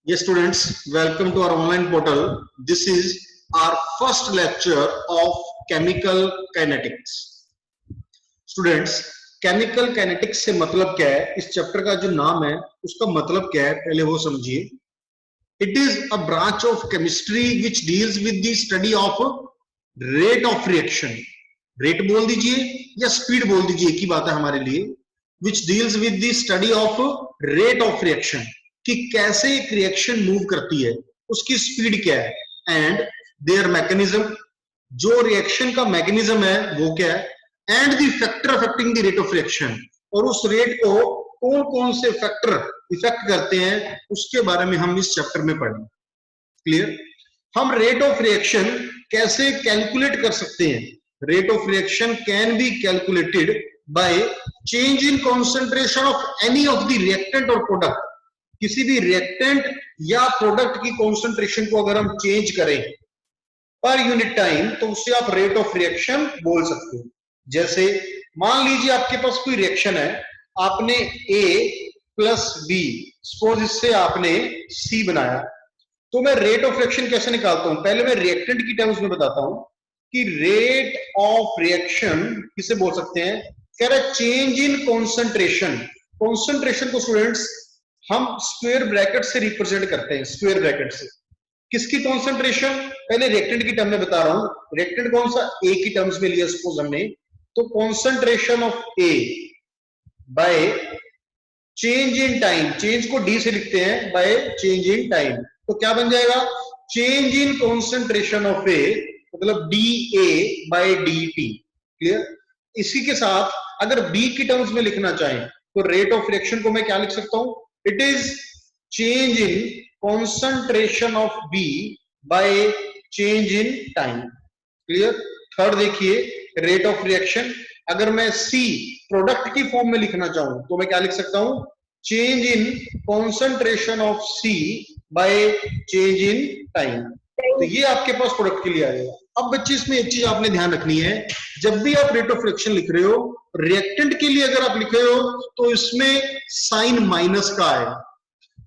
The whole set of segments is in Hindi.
Yes, students, welcome to our online portal. This is our first lecture of chemical kinetics. Students, chemical kinetics से मतलब क्या है? इस चैप्टर का जो नाम है उसका मतलब क्या है, पहले वो समझिए. It is a branch of chemistry which deals with the study of rate of reaction. Rate बोल दीजिए या speed बोल दीजिए, एक ही बात है हमारे लिए. Which deals with the study of rate of reaction. कि कैसे एक रिएक्शन मूव करती है, उसकी स्पीड क्या है, एंड देयर मैकेनिज्म, जो रिएक्शन का मैकेनिज्म है वो क्या है, and the factor affecting the rate of reaction, और उस रेट को कौन कौन से फैक्टर इफेक्ट करते हैं उसके बारे में हम इस चैप्टर में पढ़ेंगे. क्लियर? हम रेट ऑफ रिएक्शन कैसे कैलकुलेट कर सकते हैं? Rate of reaction can be calculated by change in concentration of any of the reactant और प्रोडक्ट. किसी भी रिएक्टेंट या प्रोडक्ट की कॉन्सेंट्रेशन को अगर हम चेंज करें पर यूनिट टाइम, तो उससे आप रेट ऑफ रिएक्शन बोल सकते हो. जैसे मान लीजिए आपके पास कोई रिएक्शन है, आपने A प्लस B, सपोज इससे आपने C बनाया, तो मैं रेट ऑफ रिएक्शन कैसे निकालता हूं? पहले मैं रिएक्टेंट की टर्म्स में बताता हूं कि रेट ऑफ रिएक्शन किसे बोल सकते हैं. कह रहा चेंज इन कॉन्सेंट्रेशन. कॉन्सेंट्रेशन को स्टूडेंट्स हम स्क्वायर ब्रैकेट से रिप्रेजेंट करते हैं. स्क्वायर ब्रैकेट से किसकी कॉन्सेंट्रेशन? पहले रिएक्टेंट की टर्म में बता रहा हूं. रिएक्टेंट कौन सा? ए की टर्म्स में लिया सपोज हमने, तो concentration of A by change in time. Change को डी से लिखते हैं बाय चेंज इन टाइम, तो क्या बन जाएगा? Change in concentration of A मतलब D A by D T. Clear? इसी के साथ अगर बी की टर्म्स में लिखना चाहें तो रेट ऑफ रिएक्शन को मैं क्या लिख सकता हूं? It is change in concentration of B by change in time. Clear? Third देखिए, रेट ऑफ रिएक्शन अगर मैं C प्रोडक्ट की फॉर्म में लिखना चाहूं तो मैं क्या लिख सकता हूं? Change in concentration of C by change in time. तो ये आपके पास प्रोडक्ट के लिए आएगा. अब बच्चे इसमें एक चीज आपने ध्यान रखनी है, जब भी आप रेट ऑफ रिएक्शन लिख रहे हो, रिएक्टेंट के लिए अगर आप लिख रहे हो तो इसमें साइन माइनस का आएगा.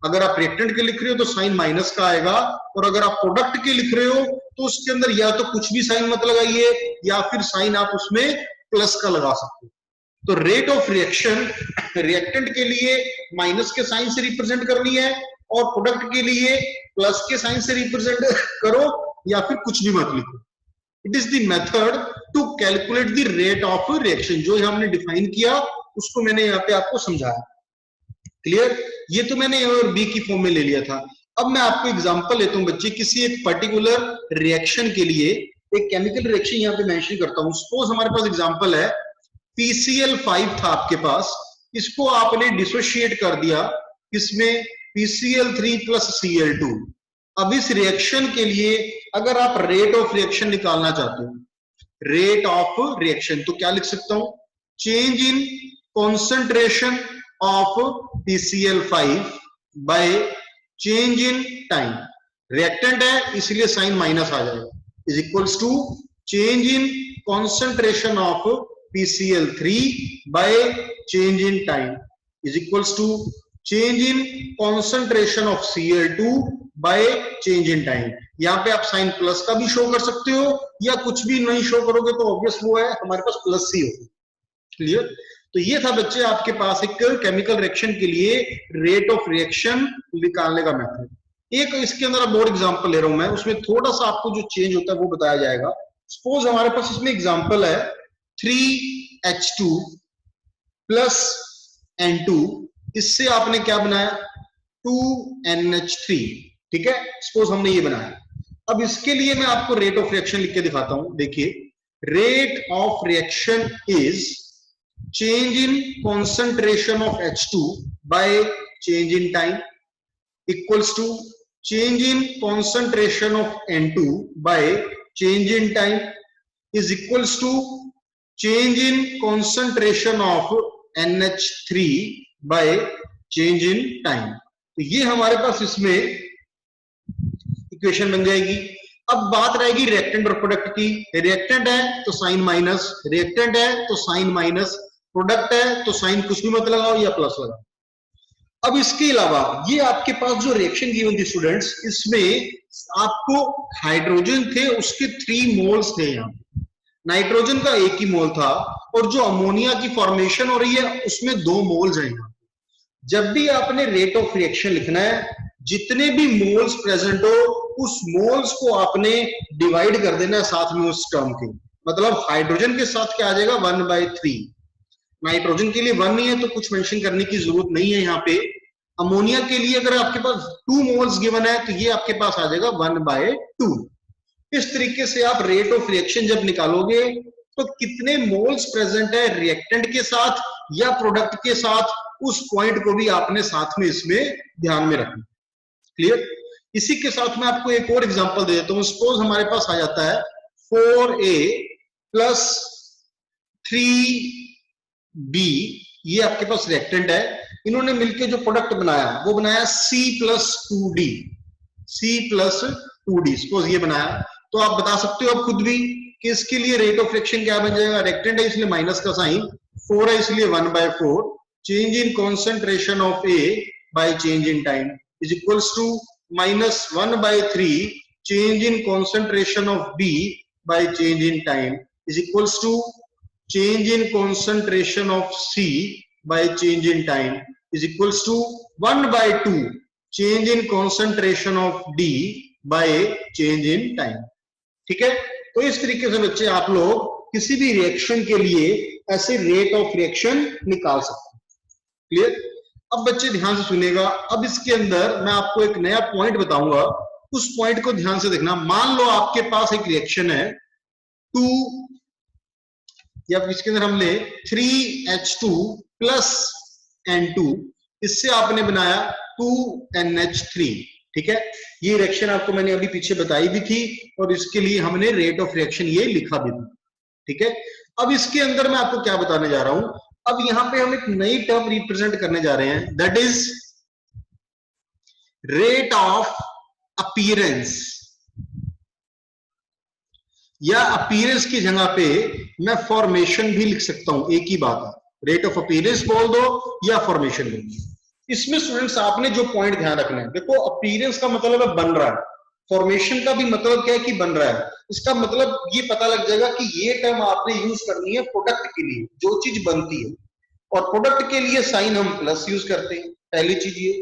अगर आप रिएक्टेंट के लिख रहे हो तो साइन माइनस का आएगा, और अगर आप प्रोडक्ट के लिख रहे हो तो उसके अंदर या तो कुछ भी साइन मत लगाइए या फिर साइन आप उसमें प्लस का लगा सकते हो. तो रेट ऑफ रिएक्शन रिएक्टेंट के लिए माइनस के साइन से रिप्रेजेंट करनी है, और प्रोडक्ट के लिए प्लस के साइन से रिप्रेजेंट करो, या फिर कुछ भी मत लिखो. It is the method to calculate the rate of reaction. जो हमने डिफाइन किया उसको मैंने यहाँ पे आपको समझाया. क्लियर? ये तो मैंने ए और बी की फॉर्म में ले लिया था. अब मैं आपको एग्जांपल लेता हूं बच्चे, किसी एक पर्टिकुलर रिएक्शन के लिए एक केमिकल रिएक्शन यहाँ पे मेंशन करता हूं. सपोज हमारे पास एग्जांपल है PCl5 था आपके पास, इसको आपने डिसोशिएट कर दिया इसमें PCl3 प्लस Cl2. अब इस रिएक्शन के लिए अगर आप रेट ऑफ रिएक्शन निकालना चाहते हो, रेट ऑफ रिएक्शन, तो क्या लिख सकता हूं? Change in concentration of PCl5 by change in time. Reactant है इसलिए साइन माइनस आ जाएगा, is equals to change in concentration of PCl3 by change in time is equals to change in concentration of Cl2 by change in time. यहाँ पे आप साइन प्लस का भी शो कर सकते हो, या कुछ भी नहीं शो करोगे तो ऑब्वियस वो है हमारे पास प्लस ही होगा. क्लियर? तो ये था बच्चे आपके पास एक केमिकल रिएक्शन के लिए रेट ऑफ रिएक्शन निकालने का मेथड. एक इसके अंदर अब और एग्जांपल ले रहा हूं मैं, उसमें थोड़ा सा आपको जो चेंज होता है वो बताया जाएगा. सपोज हमारे पास इसमें एग्जांपल है 3H2 प्लस N2, इससे आपने क्या बनाया? 2NH3. ठीक है, सपोज हमने ये बनाया. अब इसके लिए मैं आपको रेट ऑफ रिएक्शन लिख के दिखाता हूं. देखिए, rate of reaction is change in concentration of H2 by change in time equals to change in concentration of N2 by change in time is equals to change in concentration of NH3 by change in time. तो ये हमारे पास इसमें इक्वेशन बन जाएगी. अब बात रहेगी रिएक्टेंट और प्रोडक्ट की. रिएक्टेंट है तो साइन माइनस, रिएक्टेंट है तो साइन माइनस, प्रोडक्ट है तो साइन कुछ भी मत लगाओ या प्लस लगाओ. अब इसके अलावा ये आपके पास जो रिएक्शन गिवन थी स्टूडेंट्स, इसमें आपको हाइड्रोजन थे उसके 3 मोल्स थे, यहाँ नाइट्रोजन का 1 ही मोल था, और जो अमोनिया की फॉर्मेशन हो रही है उसमें 2 मोल्स हैं। जब भी आपने रेट ऑफ रिएक्शन लिखना है, जितने भी मोल्स प्रेजेंट हो उस मोल्स को आपने डिवाइड कर देना है साथ में उस टर्म के। मतलब हाइड्रोजन के साथ क्या आ जाएगा 1/3, नाइट्रोजन के लिए 1 नहीं है तो कुछ मेंशन करने की जरूरत नहीं है यहाँ पे। अमोनिया के लिए अगर आपके पास 2 मोल्स गिवन है तो ये आपके पास आ जाएगा 1/2। इस तरीके से आप रेट ऑफ रिएक्शन जब निकालोगे तो कितने मोल्स प्रेजेंट है रिएक्टेंट के साथ या प्रोडक्ट के साथ, उस पॉइंट को भी आपने साथ में इसमें ध्यान में रखना। क्लियर? इसी के साथ मैं आपको एक और एग्जांपल दे देता हूं। सपोज हमारे पास आ जाता है 4A प्लस 3B, ये आपके पास रिएक्टेंट है। इन्होंने मिलकर जो प्रोडक्ट बनाया वो बनाया C+2D, C+2D सपोज ये बनाया। तो आप बता सकते हो अब खुद भी कि इसके लिए रेट ऑफ रिएक्शन क्या बन जाएगा, रिएक्टेंट है इसलिए माइनस का साइन, 4 है इसलिए 1/4, change in concentration of A by change in time is equals to -1/3 change in concentration of B by change in time is equals to change in concentration of C by change in time is equals to 1/2 change in concentration of D by change in time। ठीक है, तो इस तरीके से बच्चे आप लोग किसी भी रिएक्शन के लिए ऐसे रेट ऑफ रिएक्शन निकाल सकते हैं। क्लियर? अब बच्चे ध्यान से सुनिएगा। अब इसके अंदर मैं आपको एक नया पॉइंट बताऊंगा, उस पॉइंट को ध्यान से देखना। मान लो आपके पास एक रिएक्शन है 2, या इसके अंदर हम ले 3H2 प्लस N2, इससे आपने बनाया 2NH3। ठीक है, ये रिएक्शन आपको मैंने अभी पीछे बताई भी थी और इसके लिए हमने रेट ऑफ रिएक्शन ये लिखा भी था। ठीक है, अब इसके अंदर मैं आपको क्या बताने जा रहा हूं, अब यहां पे हम एक नई टर्म रिप्रेजेंट करने जा रहे हैं, that is rate of appearance, या अपीयरेंस की जगह पे मैं फॉर्मेशन भी लिख सकता हूं, एक ही बात है, रेट ऑफ अपीयरेंस बोल दो या फॉर्मेशन बोल दो। इसमें स्टूडेंट्स आपने जो पॉइंट ध्यान रखना है, देखो अपीयरेंस का मतलब है बन रहा है, फॉर्मेशन का भी मतलब क्या है कि बन रहा है। इसका मतलब ये पता लग जाएगा कि ये टर्म आपने यूज करनी है प्रोडक्ट के लिए, जो चीज बनती है, और प्रोडक्ट के लिए साइन हम प्लस यूज करते हैं। पहली चीज ये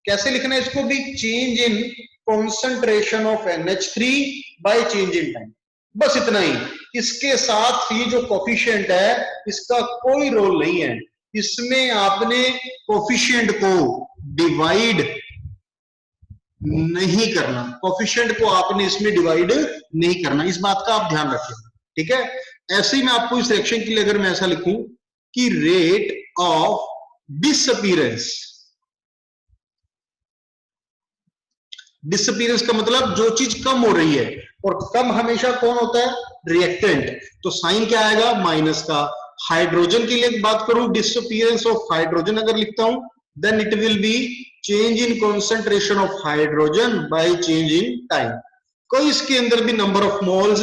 कैसे लिखना है इसको भी, change in concentration of NH3 by change in time, बस इतना ही। इसके साथ ये जो कोफिशिएंट है इसका कोई रोल नहीं है, इसमें आपने कोफिशिएंट को डिवाइड नहीं करना, कोफिशिएंट को आपने इसमें डिवाइड नहीं करना, इस बात का आप ध्यान रखिए। ठीक है, ऐसे ही मैं आपको इस रिएक्शन के लिए अगर मैं ऐसा लिखूं कि रेट ऑफ डिसअपीयरेंस, डिसअपीयरेंस का मतलब जो चीज कम हो रही है, और कम हमेशा कौन होता है, रिएक्टेंट, तो साइन क्या आएगा माइनस का। हाइड्रोजन के लिए बात करूं, डिसअपीयरेंस ऑफ हाइड्रोजन अगर लिखता हूं then it will be change in concentration of hydrogen by change in time. कोई इसके अंदर भी नंबर ऑफ मोल्स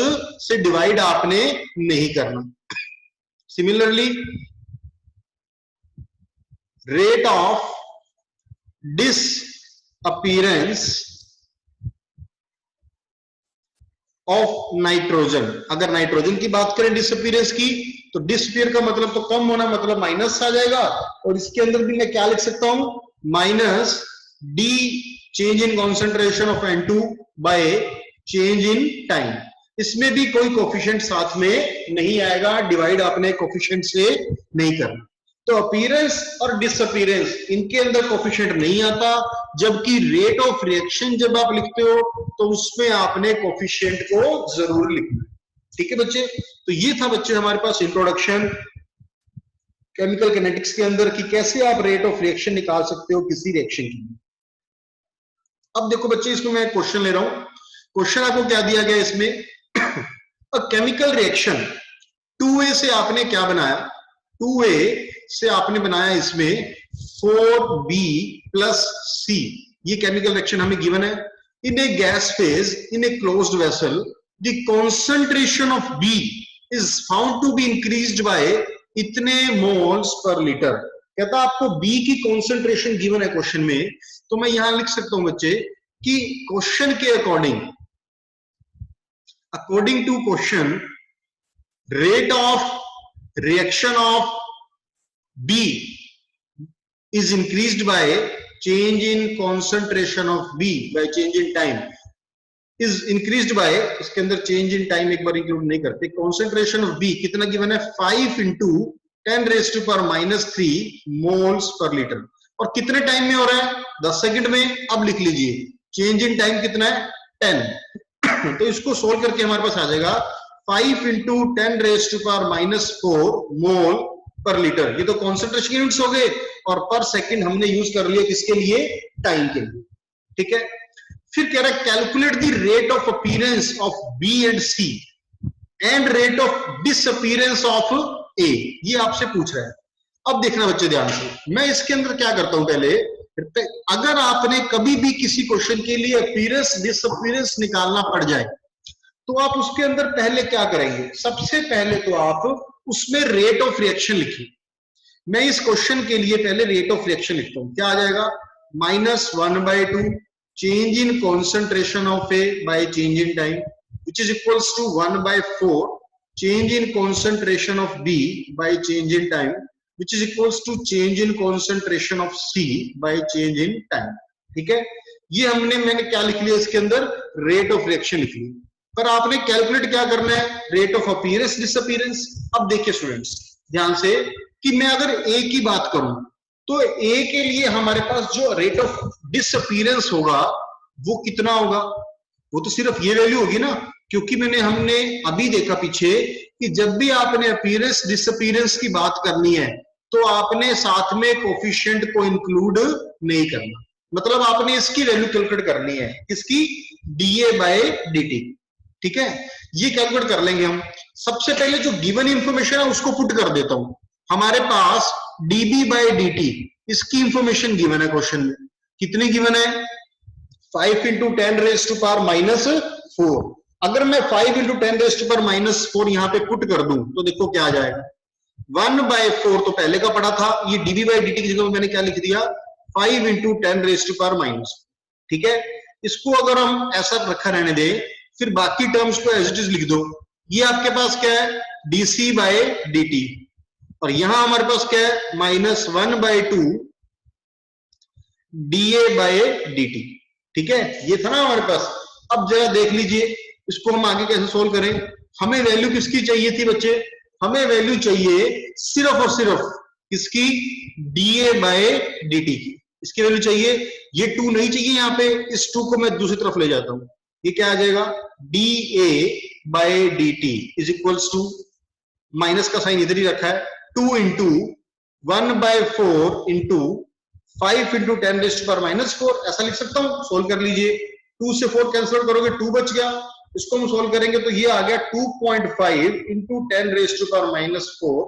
से डिवाइड आपने नहीं करना। Similarly rate of disappearance of nitrogen, अगर नाइट्रोजन की बात करें डिसअपीयरेंस की, तो डिसअपीयर का मतलब तो कम होना, मतलब माइनस आ जाएगा, और इसके अंदर भी मैं क्या लिख सकता हूं, minus D change in concentration of N2 by change in time. इसमें भी कोई कोफिशिएंट साथ में नहीं आएगा, डिवाइड आपने कोफिशिएंट से नहीं करना। तो अपीयरेंस और डिसअपीयरेंस इनके अंदर कोफिशिएंट नहीं आता, जबकि रेट ऑफ रिएक्शन जब आप लिखते हो तो उसमें आपने कोफिशिएंट को जरूर लिखना है। ठीक है बच्चे, तो ये था बच्चे हमारे पास इंट्रोडक्शन केमिकल काइनेटिक्स के अंदर कि कैसे आप रेट ऑफ रिएक्शन निकाल सकते हो किसी रिएक्शन की। अब देखो बच्चे, इसमें मैं क्वेश्चन ले रहा हूं। क्वेश्चन आपको क्या दिया गया इसमें, अ केमिकल रिएक्शन 2A से आपने क्या बनाया, 2A से आपने बनाया इसमें 4B प्लस C, ये केमिकल रिएक्शन हमें गिवन है। In a gas phase in a closed vessel the concentration of B is found to be increased by इतने मोल्स पर लीटर। कहता आपको बी की कॉन्सेंट्रेशन गिवन है क्वेश्चन में, तो मैं यहां लिख सकता हूं बच्चे कि क्वेश्चन के according to question, rate of reaction of B is increased by change in concentration of B by change in time is increased by, इसके अंदर change in time एक बार इंक्लूड नहीं करते, concentration of B कितना गिवन है 5 into 10 raised to power minus 3 moles per liter, और कितने टाइम में हो रहा है 10 सेकंड में। अब लिख लीजिए change in time कितना है 10 तो इसको सोल्व करके हमारे पास आ जाएगा 5 into 10 raised to power minus 4 मोल पर लीटर। ये तो कॉन्सेंट्रेशन यूनिट्स हो गए, और पर सेकंड हमने यूज कर लिया किसके लिए, टाइम के लिए। ठीक है, फिर कह रहा है calculate the rate of appearance of B and C and rate of disappearance of A, ये आपसे पूछ रहा है। अब देखना बच्चे ध्यान से, मैं इसके अंदर क्या करता हूं, पहले अगर आपने कभी भी किसी क्वेश्चन के लिए अपीयरेंस डिसअपीयरेंस निकालना पड़ जाए तो आप उसके अंदर पहले क्या करेंगे, सबसे पहले तो आप उसमें रेट ऑफ रिएक्शन लिखिए। मैं इस क्वेश्चन के लिए पहले रेट ऑफ रिएक्शन लिखता हूं, क्या आ जाएगा -1/2 change in concentration of A by change in time which is equals to 1/4 change in concentration of B by change in time which is equals to change in concentration of C by change in time. ठीक है, ये मैंने क्या लिख लिया इसके अंदर, रेट ऑफ रिएक्शन लिख लिया, पर आपने कैलकुलेट क्या करना है, रेट ऑफ अपीयरेंस डिसअपीयरेंस। अब देखिए स्टूडेंट्स ध्यान से कि मैं अगर ए की बात करूं तो ए के लिए हमारे पास जो रेट ऑफ डिसअपीयरेंस होगा वो कितना होगा, वो तो सिर्फ ये वैल्यू होगी ना, क्योंकि हमने अभी देखा पीछे कि जब भी आपने अपीयरेंस डिसअपीयरेंस की बात करनी है तो आपने साथ में कोफिशिएंट को इंक्लूड नहीं करना, मतलब आपने इसकी वैल्यू कैलकुलेट करनी है, किसकी, डीए बाय डीटी। ठीक है, ये कैलकुलेट कर लेंगे हम। सबसे पहले जो गिवन इंफॉर्मेशन है उसको पुट कर देता हूं। हमारे पास डीबी बाय डीटी इसकी इंफॉर्मेशन गिवन है क्वेश्चन में, कितनी गिवन है 5 into 10 raised to power minus 4। अगर मैं 5 into 10 raised to power minus 4 यहां पे पुट कर दूं तो देखो क्या आ जाएगा, 1/4 तो पहले का पड़ा था, ये डीबी बाय डीटी की जगह मैंने क्या लिख दिया 5 into 10 raised to power minus। ठीक है, इसको अगर हम ऐसा रखा रहने दें, फिर बाकी टर्म्स को एज इट इज लिख दो। ये आपके पास क्या है डीसी बाय डीटी, और यहां हमारे पास क्या है -1/2 डीए बाय डीटी। ठीक है, ये था ना हमारे पास। अब जरा देख लीजिए इसको हम आगे कैसे सोल्व करें। हमें वैल्यू किसकी चाहिए थी बच्चे, हमें वैल्यू चाहिए सिर्फ और सिर्फ किसकी, डीए बाय डीटी की, इसकी वैल्यू चाहिए। ये 2 नहीं चाहिए यहाँ पे, इस 2 को मैं दूसरी तरफ ले जाता हूं, ये क्या आ जाएगा dA by dt is equals to, minus का साइन इधर ही रखा है, 2 into 1/4 into 5 into 10 raised to power minus 4, ऐसा लिख सकता हूं। सोल्व कर लीजिए, 2 से 4 कैंसिल करोगे 2 बच गया, इसको हम सोल्व करेंगे तो ये आ गया 2.5 into 10 raised to power minus 4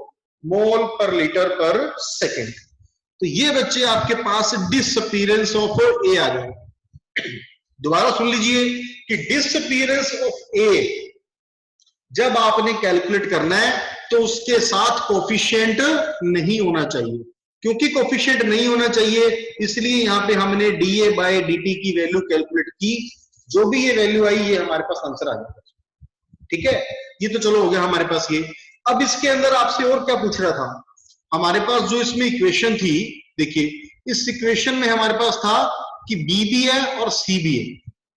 मोल पर लीटर पर सेकेंड। तो ये बच्चे आपके पास डिसअपीयरेंस ऑफ ए आ जाएगा। दोबारा सुन लीजिए कि डिसअपीयरेंस ऑफ ए जब आपने कैलकुलेट करना है तो उसके साथ कोफिशिएंट नहीं होना चाहिए, क्योंकि कोफिशिएंट नहीं होना चाहिए इसलिए यहां पे हमने डीए बाय डीटी की वैल्यू कैलकुलेट की, जो भी ये वैल्यू आई ये हमारे पास आंसर आ जाएगा। ठीक है, ये तो चलो हो गया हमारे पास ये। अब इसके अंदर आपसे और क्या पूछ रहा था, हमारे पास जो इसमें इक्वेशन थी, देखिए इस इक्वेशन में हमारे पास था कि बी भी है और सी भी है,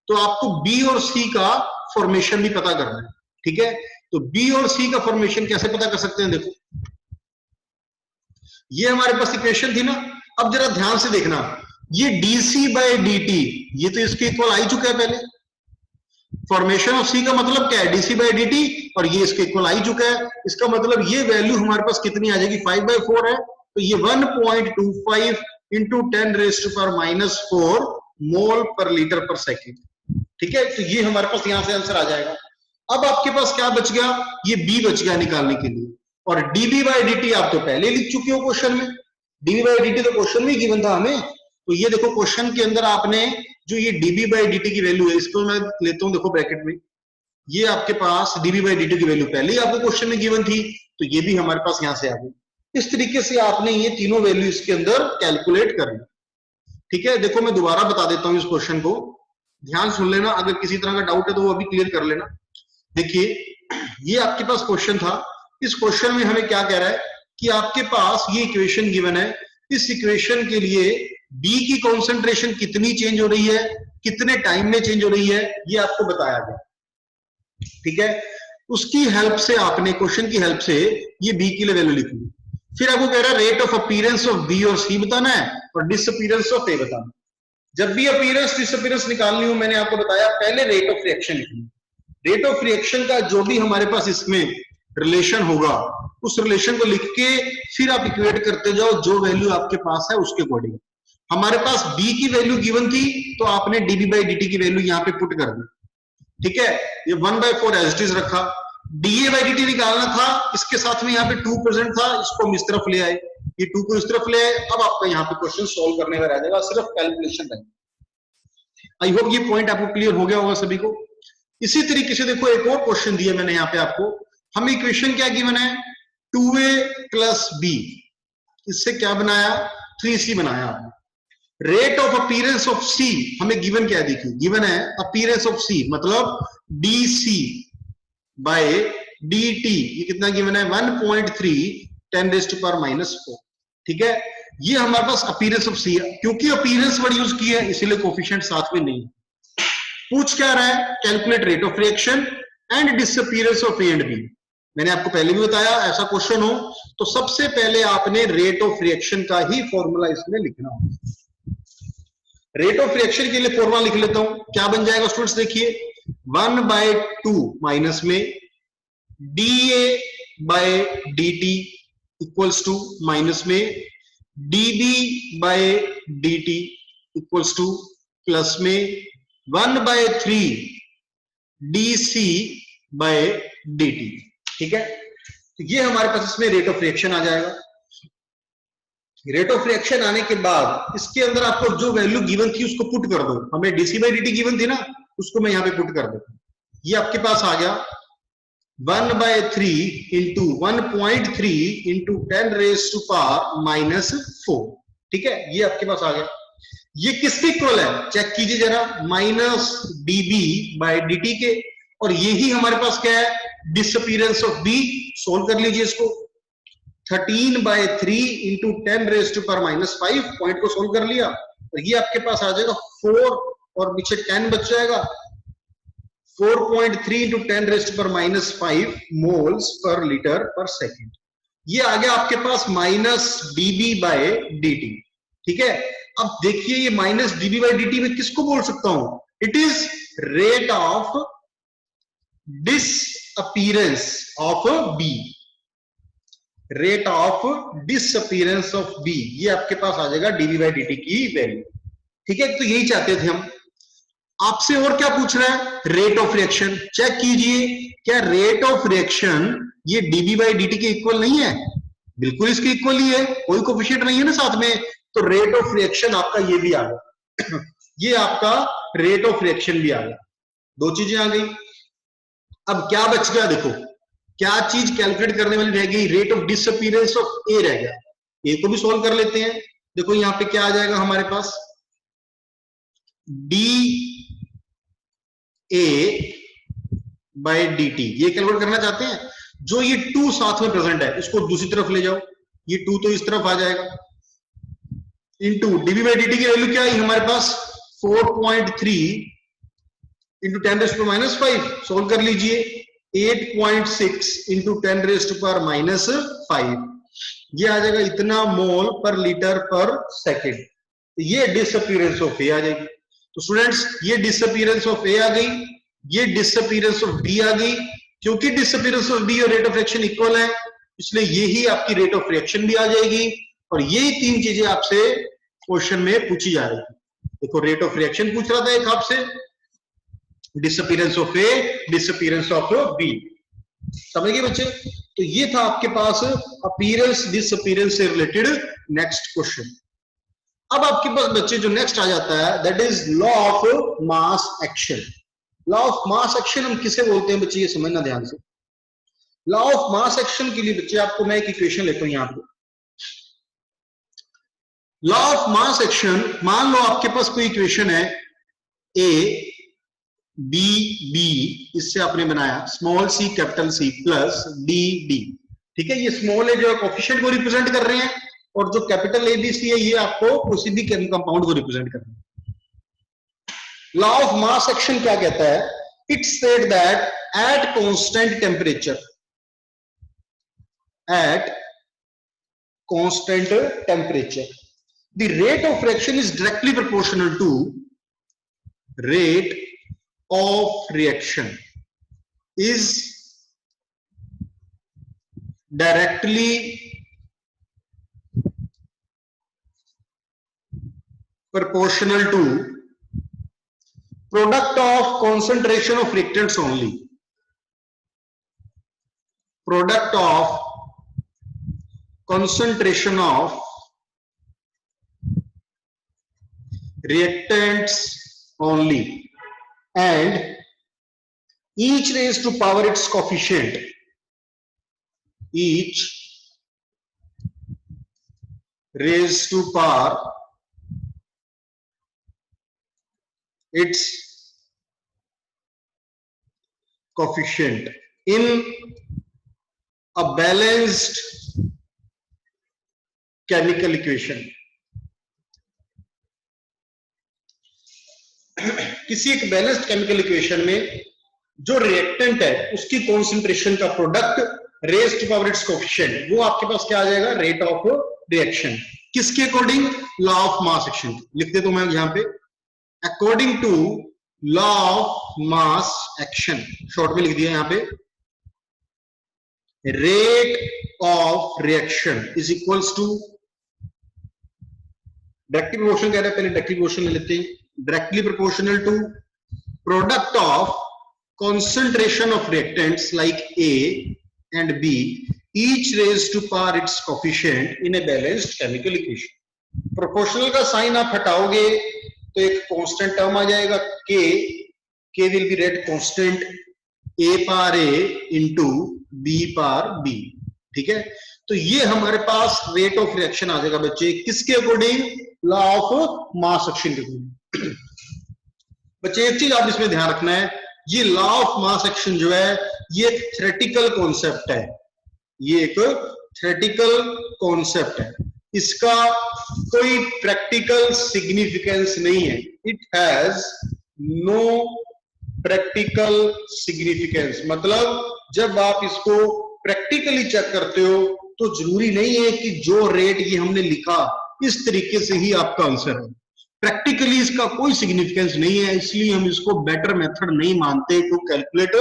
तो आपको बी और सी का फॉर्मेशन भी पता करना है। ठीक है, तो बी और सी का फॉर्मेशन कैसे पता कर सकते हैं, देखो ये हमारे पास इक्वेशन थी ना। अब जरा ध्यान से देखना, ये डीसी बाय डीटी ये तो इसके इक्वल आ ही चुका है पहले। फॉर्मेशन ऑफ सी का मतलब क्या है, डीसी बाय डीटी, और ये इसके इक्वल आ ही चुका है। इसका मतलब ये वैल्यू हमारे पास कितनी आ जाएगी 5/4 है, तो ये 1.25 into 10 raised to power minus 4 मोल पर लीटर पर सेकेंड। ठीक है, तो ये हमारे पास यहां से आंसर आ जाएगा। अब आपके पास क्या बच गया, ये बी बच गया निकालने के लिए, और डीबी बाय डीटी आप तो पहले लिख चुके हो क्वेश्चन में, डीबी बाय डीटी तो क्वेश्चन में ही गिवन था हमें। तो ये देखो क्वेश्चन के अंदर आपने जो ये डीबी बाय डीटी की वैल्यू है, इसको मैं लेता हूं देखो ब्रैकेट में, ये आपके पास डीबी बाय डीटी की वैल्यू पहले ही आपको क्वेश्चन में गिवन थी, तो ये भी हमारे पास यहां से आ गई। इस तरीके से आपने ये तीनों वैल्यू इसके अंदर कैलकुलेट करनी। ठीक है, देखो मैं दोबारा बता देता हूं इस क्वेश्चन को, ध्यान सुन लेना, अगर किसी तरह का डाउट है तो वो अभी क्लियर कर लेना। देखिए ये आपके पास क्वेश्चन था, इस क्वेश्चन में हमें क्या कह रहा है कि आपके पास ये इक्वेशन गिवन है, इस इक्वेशन के लिए बी की कॉन्सेंट्रेशन कितनी चेंज हो रही है, कितने टाइम में चेंज हो रही है, ये आपको बताया गया। ठीक है, उसकी हेल्प से आपने, क्वेश्चन की हेल्प से ये बी की वैल्यू लिखी। फिर आपको कह रहा है rate of appearance of B और सी बताना है और डिसअपीयरेंस ऑफ ए बताना। जब भी अपीयरेंस डिसअपीयरेंस निकालनी हो, मैंने आपको बताया पहले रेट ऑफ रिएक्शन लिखनी। रेट ऑफ रिएक्शन का जो भी हमारे पास इसमें रिलेशन होगा, उस रिलेशन को लिख के फिर आप इक्वेट करते जाओ जो वैल्यू आपके पास है उसके अकॉर्डिंग। हमारे पास बी की वैल्यू गिवन थी तो आपने डीबी बाई डी टी की वैल्यू यहाँ पे पुट कर दी। ठीक है, ये 1/4 एज इट इज रखा। डीए बाई डी टी निकालना था, इसके साथ में यहाँ पे 2 प्रेजेंट था, इसको हम इस तरफ ले आए, ये 2 को इस तरफ ले आए। अब आपका यहाँ पे क्वेश्चन सोल्व करने में रह जाएगा, सिर्फ कैलकुलेशन रहेगी। आई होप ये पॉइंट आपको क्लियर हो गया होगा सभी को। इसी तरीके से देखो एक और क्वेश्चन दिया मैंने यहाँ पे आपको, हमें इक्वेशन क्या गिवन है, 2a प्लस बी, इससे क्या बनाया, 3c बनाया आपने। रेट ऑफ अपीयरेंस ऑफ सी हमें गिवन क्या देखिए, गिवन है अपीयरेंस ऑफ सी मतलब d C by D T, ये कितना गिवन है 1.3 10⁻⁻⁴। ठीक है, ये हमारे पास अपीयरेंस ऑफ सी है, क्योंकि अपीयरेंस वर्ड यूज की है इसीलिए कोफिशिएंट साथ में नहीं। पूछ क्या रहा है, calculate rate of reaction and disappearance of A and B. मैंने आपको पहले भी बताया ऐसा क्वेश्चन हो तो सबसे पहले आपने रेट ऑफ रिएक्शन का ही फॉर्मूला इसमें लिखना होगा। रेट ऑफ रिएक्शन के लिए फॉर्मूला लिख लेता हूं, क्या बन जाएगा स्टूडेंट्स, देखिए 1/2 माइनस में dA by dt equals to minus में dB by dt equals to plus में 1/3 dC बाय dt। ठीक है, तो ये हमारे पास इसमें रेट ऑफ रिएक्शन आ जाएगा। रेट ऑफ रिएक्शन आने के बाद इसके अंदर आपको जो वैल्यू गिवन थी उसको पुट कर दो, हमें डीसी बाई डी गिवन थी ना, उसको मैं यहाँ पे पुट कर देता हूं। ये आपके पास आ गया 1/3 इंटू 1.3 इंटू 10⁻⁻⁴। ठीक है, ये आपके पास आ गया। ये किसके इक्वल है चेक कीजिए जरा, माइनस dB बाय dt के, और यही हमारे पास क्या है, डिसअपीयरेंस ऑफ b। सोल्व कर लीजिए इसको, 13/3 इंटू 10⁻⁻⁵ पॉइंट को सोल्व कर लिया, तो ये आपके पास आ जाएगा 4 और पीछे 10 बच जाएगा, 4.3 इंटू 10⁻⁻⁵ मोल्स पर लीटर पर सेकेंड। ये आ गया आपके पास माइनस dB बाय dt। ठीक है, अब देखिए ये माइनस dB बाय dt में किसको बोल सकता हूं, it is rate of disappearance of b, rate of disappearance of b, ये आपके पास आ जाएगा dB बाय dt की वैल्यू। ठीक है, तो यही चाहते थे हम। आपसे और क्या पूछ रहा है, रेट ऑफ रिएक्शन। चेक कीजिए क्या रेट ऑफ रिएक्शन ये dB बाई dt के इक्वल नहीं है, बिल्कुल इसके इक्वल ही है, कोई कोफिशिएंट नहीं है ना साथ में, तो रेट ऑफ रिएक्शन आपका ये भी आ गया ये आपका रेट ऑफ रिएक्शन भी आ गया, दो चीजें आ गई। अब क्या बच गया, देखो क्या चीज कैलकुलेट करने वाली रह गई, रेट ऑफ डिसअपीयरेंस ऑफ ए रह गया। ए को भी सॉल्व कर लेते हैं, देखो यहां पे क्या आ जाएगा हमारे पास, D A by D T, ये कैलकुलेट करना चाहते हैं। जो ये 2 साथ में प्रेजेंट है इसको दूसरी तरफ ले जाओ, ये 2 तो इस तरफ आ जाएगा, into dB by D T की वैल्यू क्या है हमारे पास 4.3 इंटू 10⁻⁻⁵, सोल्व कर लीजिए 8.6 इंटू 10⁻⁻⁵, ये आ जाएगा इतना मोल पर लीटर पर सेकेंड। ये डिसअपीयरेंस ऑफ ए आ जाएगी। तो स्टूडेंट्स ये डिसअपीयरेंस ऑफ ए आ गई, ये डिसअपीयरेंस ऑफ बी आ गई। क्योंकि डिसअपीयरेंस ऑफ बी और रेट ऑफ रिएक्शन इक्वल है इसलिए यही आपकी रेट ऑफ रिएक्शन भी आ जाएगी, और यही 3 चीजें आपसे क्वेश्चन में पूछी जा रही है। देखो रेट ऑफ रिएक्शन पूछ रहा था एक आपसे, disappearance of A, disappearance of B, समझ गए बच्चे। तो ये था आपके पास अपीयरेंस डिसअपीयरेंस से रिलेटेड नेक्स्ट क्वेश्चन। अब आपके पास बच्चे जो नेक्स्ट आ जाता है that is law of mass action. Law of mass action हम किसे बोलते हैं बच्चे, ये समझना ध्यान से। लॉ ऑफ मास एक्शन के लिए बच्चे आपको मैं एक इक्वेशन लेता हूं यहाँ पे, लॉ ऑफ मास एक्शन, मान लो आपके पास कोई इक्वेशन है ए बी बी, इससे आपने बनाया small C capital C plus D D, ठीक है। ये स्मॉल है जो कोएफिशिएंट को रिप्रेजेंट कर रहे हैं, और जो कैपिटल ए बी सी है ये आपको किसी भी कंपाउंड को रिप्रेजेंट कर रहे हैं। लॉ ऑफ मास एक्शन क्या कहता है? It said that at constant temperature, at constant temperature, the rate of reaction is directly proportional to rate of reaction is directly proportional to product of concentration of reactants only, product of concentration of reactants only, and each raised to power its coefficient, each raised to power its coefficient in a balanced chemical equation. किसी एक बैलेंस्ड केमिकल इक्वेशन में जो रिएक्टेंट है उसकी कॉन्सेंट्रेशन का product raised to power its coefficient, वो आपके पास क्या आ जाएगा? Rate of reaction. किसके according? Law of mass action. लिख दे तो मैं यहां पे according to law of mass action, short में लिख दिया यहां पे, rate of reaction is equals to, directly proportional कह रहे हैं, पहले डायरेक्टली प्रोपोर्शनल लेते हैं, directly proportional to product of concentration of reactants like A and B each raised to power its coefficient in a balanced chemical equation. Proportional का साइन आप हटाओगे तो एक कांस्टेंट टर्म आ जाएगा K, K will be read constant A power A into B power B, ठीक है। तो ये हमारे पास रेट ऑफ रिएक्शन आ जाएगा बच्चे, किसके according? Law of mass action के अकॉर्डिंग। बच्चे एक चीज आप इसमें ध्यान रखना है, ये लॉ ऑफ मास एक्शन जो है ये एक थ्योरेटिकल कॉन्सेप्ट है, ये एक थ्योरेटिकल कॉन्सेप्ट है, इसका कोई प्रैक्टिकल सिग्निफिकेंस नहीं है। It has no practical significance, मतलब जब आप इसको प्रैक्टिकली चेक करते हो तो जरूरी नहीं है कि जो रेट ये हमने लिखा इस तरीके से ही आपका आंसर है। प्रैक्टिकली इसका कोई सिग्निफिकेंस नहीं है, इसलिए हम इसको बेटर मेथड नहीं मानते to calculate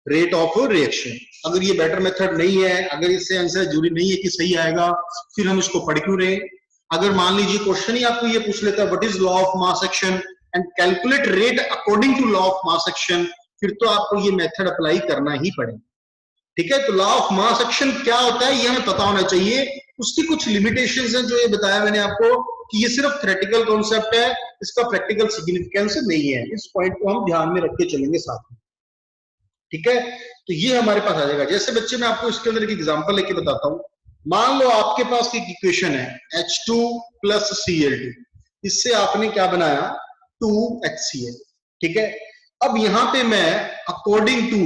rate of reaction. अगर ये बेटर मेथड नहीं है, अगर इससे आंसर जरूरी नहीं है कि सही आएगा, फिर हम इसको पढ़ क्यों रहे? अगर मान लीजिए क्वेश्चन ही आपको ये पूछ लेता है what is law of mass action and calculate rate according to law of mass action, फिर तो आपको ये मेथड अप्लाई करना ही पड़ेगा, ठीक है। तो लॉ ऑफ मास एक्शन क्या होता है ये हमें पता होना चाहिए, उसकी कुछ लिमिटेशंस हैं जो ये बताया मैंने आपको कि ये सिर्फ थ्योरेटिकल कॉन्सेप्ट है, इसका प्रैक्टिकल सिग्निफिकेंस नहीं है। इस पॉइंट को हम ध्यान में रख के चलेंगे साथ में, ठीक है। तो ये हमारे पास आ जाएगा। जैसे बच्चे मैं आपको इसके अंदर एक एग्जांपल लेके बताता हूं। मान लो आपके पास एक इक्वेशन है H2 प्लस Cl2, इससे आपने क्या बनाया? 2HCl, ठीक है। अब यहां पे मैं according to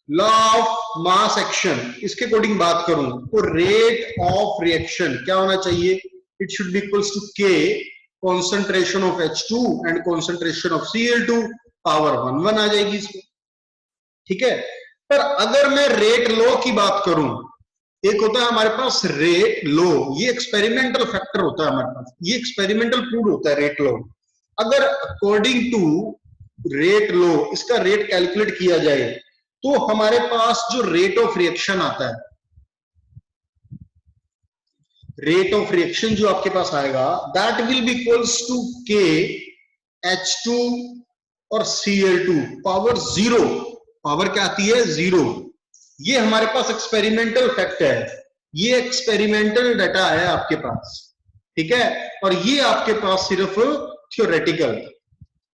law of mass action इसके अकॉर्डिंग बात करूं तो रेट ऑफ रिएक्शन क्या होना चाहिए? It should be equals to K concentration of H2 and concentration of Cl2 power 1 आ जाएगी इसमें, ठीक है। पर अगर मैं रेट लो की बात करूं, एक होता है हमारे पास रेट लो, ये एक्सपेरिमेंटल फैक्टर होता है हमारे पास, ये एक्सपेरिमेंटल प्रूव होता है रेट लो। अगर अकॉर्डिंग टू रेट लो इसका रेट कैलकुलेट किया जाए तो हमारे पास जो रेट ऑफ रिएक्शन आता है, रेट ऑफ रिएक्शन जो आपके पास आएगा that will be equals to K H2 और Cl2 पावर 0। पावर क्या आती है? 0। ये हमारे पास एक्सपेरिमेंटल फैक्ट है, ये एक्सपेरिमेंटल डाटा है आपके पास, ठीक है। और ये आपके पास सिर्फ थ्योरेटिकल,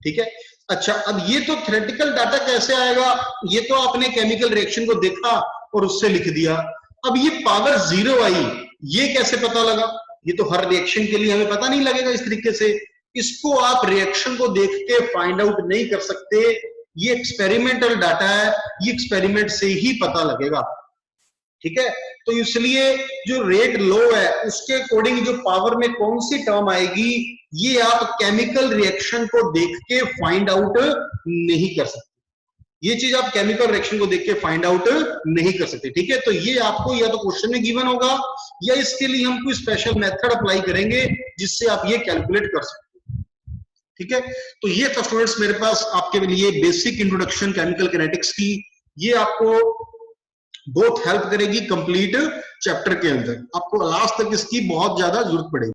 ठीक है। अच्छा, अब ये तो थ्योरेटिकल डाटा कैसे आएगा? ये तो आपने केमिकल रिएक्शन को देखा और उससे लिख दिया। अब ये पावर 0 आई, ये कैसे पता लगा? ये तो हर रिएक्शन के लिए हमें पता नहीं लगेगा इस तरीके से। इसको आप रिएक्शन को देख के फाइंड आउट नहीं कर सकते, ये एक्सपेरिमेंटल डाटा है, ये एक्सपेरिमेंट से ही पता लगेगा। ठीक है, तो इसलिए जो रेट लो है उसके अकॉर्डिंग जो पावर में कौन सी टर्म आएगी, ये आप केमिकल रिएक्शन को देख के फाइंड आउट नहीं कर सकते। ये चीज आप केमिकल रिएक्शन को देख के फाइंड आउट नहीं कर सकते। ठीक है, तो ये आपको या तो क्वेश्चन में गिवन होगा या इसके लिए हम कोई स्पेशल मेथड अप्लाई करेंगे जिससे आप ये कैलकुलेट कर सकते हैं। ठीक है, तो ये था स्टूडेंट्स मेरे पास आपके लिए बेसिक इंट्रोडक्शन केमिकल काइनेटिक्स की। ये आपको बहुत हेल्प करेगी कंप्लीट चैप्टर के अंदर, आपको लास्ट तक इसकी बहुत ज्यादा जरूरत पड़ेगी।